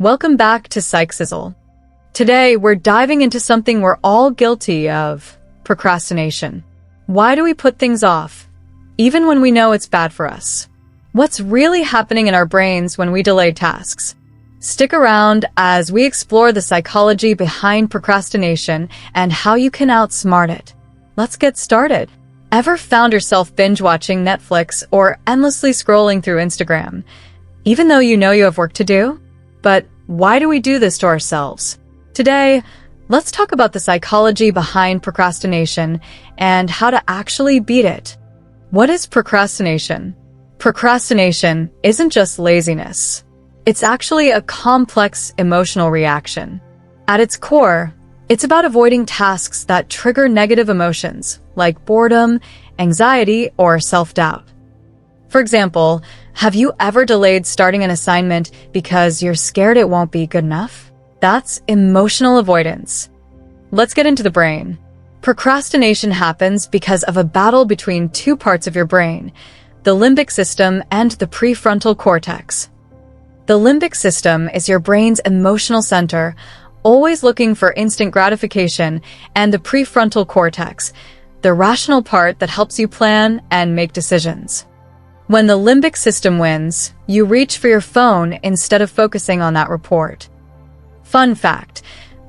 Welcome back to Psych Sizzle. Today, we're diving into something we're all guilty of: procrastination. Why do we put things off, even when we know it's bad for us? What's really happening in our brains when we delay tasks? Stick around as we explore the psychology behind procrastination and how you can outsmart it. Let's get started. Ever found yourself binge-watching Netflix or endlessly scrolling through Instagram, even though you know you have work to do? But why do we do this to ourselves? Today, let's talk about the psychology behind procrastination and how to actually beat it. What is procrastination? Procrastination isn't just laziness. It's actually a complex emotional reaction. At its core, it's about avoiding tasks that trigger negative emotions like boredom, anxiety, or self-doubt. For example, have you ever delayed starting an assignment because you're scared it won't be good enough? That's emotional avoidance. Let's get into the brain. Procrastination happens because of a battle between two parts of your brain, the limbic system and the prefrontal cortex. The limbic system is your brain's emotional center, always looking for instant gratification, and the prefrontal cortex, the rational part that helps you plan and make decisions. When the limbic system wins, you reach for your phone instead of focusing on that report. Fun fact,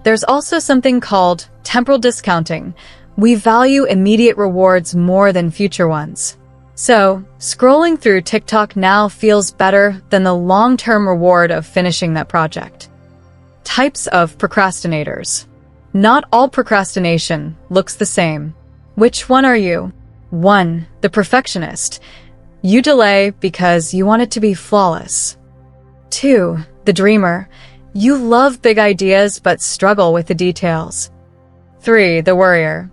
there's also something called temporal discounting. We value immediate rewards more than future ones. So, scrolling through TikTok now feels better than the long-term reward of finishing that project. Types of procrastinators. Not all procrastination looks the same. Which one are you? 1. The perfectionist. You delay because you want it to be flawless. 2. The dreamer. You love big ideas but struggle with the details. 3. The worrier.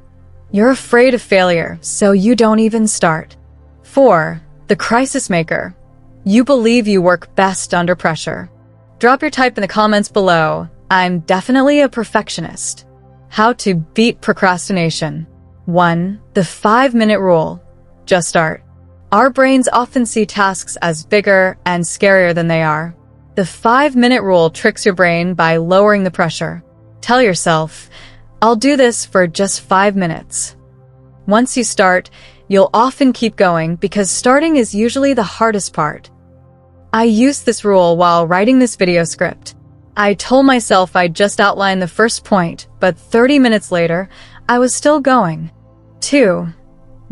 You're afraid of failure, so you don't even start. 4. The crisis maker. You believe you work best under pressure. Drop your type in the comments below. I'm definitely a perfectionist. How to beat procrastination. 1. The 5-minute rule. Just start. Our brains often see tasks as bigger and scarier than they are. The 5-minute rule tricks your brain by lowering the pressure. Tell yourself, I'll do this for just 5 minutes. Once you start, you'll often keep going because starting is usually the hardest part. I used this rule while writing this video script. I told myself I'd just outline the first point, but 30 minutes later, I was still going. 2.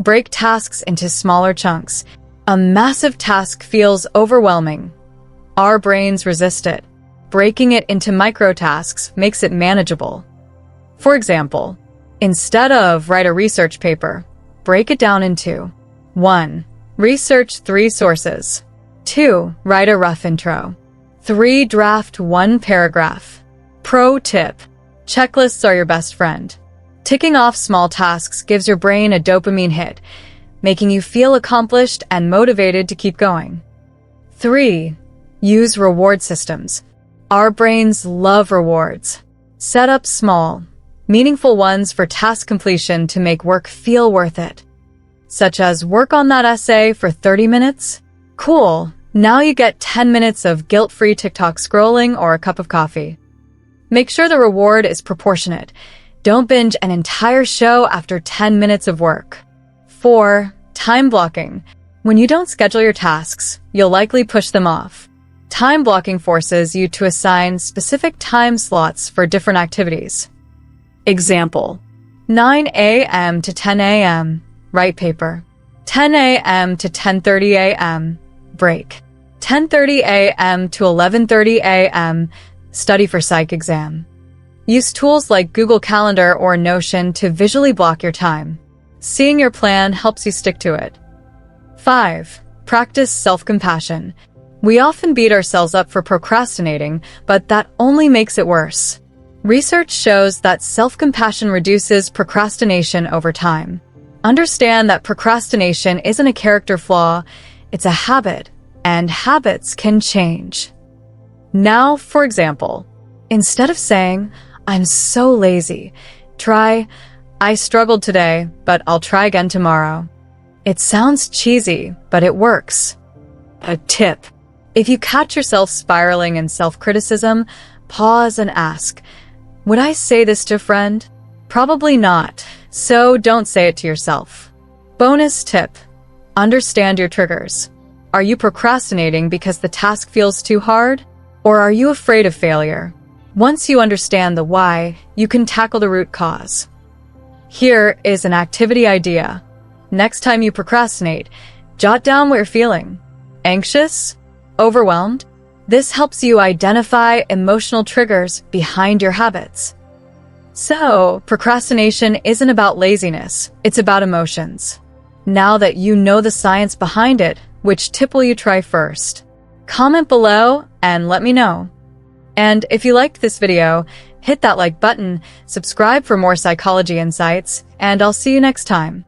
Break tasks into smaller chunks. A massive task feels overwhelming. Our brains resist it. Breaking it into micro-tasks makes it manageable. For example, instead of write a research paper, break it down into 1. Research 3 sources. 2. Write a rough intro. 3. Draft 1 paragraph. Pro tip: checklists are your best friend. Ticking off small tasks gives your brain a dopamine hit, making you feel accomplished and motivated to keep going. 3. Use reward systems. Our brains love rewards. Set up small, meaningful ones for task completion to make work feel worth it. Such as work on that essay for 30 minutes? Cool, now you get 10 minutes of guilt-free TikTok scrolling or a cup of coffee. Make sure the reward is proportionate. Don't binge an entire show after 10 minutes of work. 4. Time blocking. When you don't schedule your tasks, you'll likely push them off. Time blocking forces you to assign specific time slots for different activities. Example: 9 a.m. to 10 a.m. write paper. 10 a.m. to 10:30 a.m. break. 10:30 a.m. to 11:30 a.m. study for psych exam. Use tools like Google Calendar or Notion to visually block your time. Seeing your plan helps you stick to it. 5. Practice self-compassion. We often beat ourselves up for procrastinating, but that only makes it worse. Research shows that self-compassion reduces procrastination over time. Understand that procrastination isn't a character flaw, it's a habit, and habits can change. Now, for example, instead of saying, I'm so lazy, try, I struggled today, but I'll try again tomorrow. It sounds cheesy, but it works. A tip: If you catch yourself spiraling in self-criticism, pause and ask, would I say this to a friend? Probably not, so don't say it to yourself. Bonus tip: understand your triggers. Are you procrastinating because the task feels too hard? Or are you afraid of failure? Once you understand the why, you can tackle the root cause. Here is an activity idea. Next time you procrastinate, jot down what you're feeling. Anxious? Overwhelmed? This helps you identify emotional triggers behind your habits. So, procrastination isn't about laziness, it's about emotions. Now that you know the science behind it, which tip will you try first? Comment below and let me know. And if you liked this video, hit that like button, subscribe for more psychology insights, and I'll see you next time.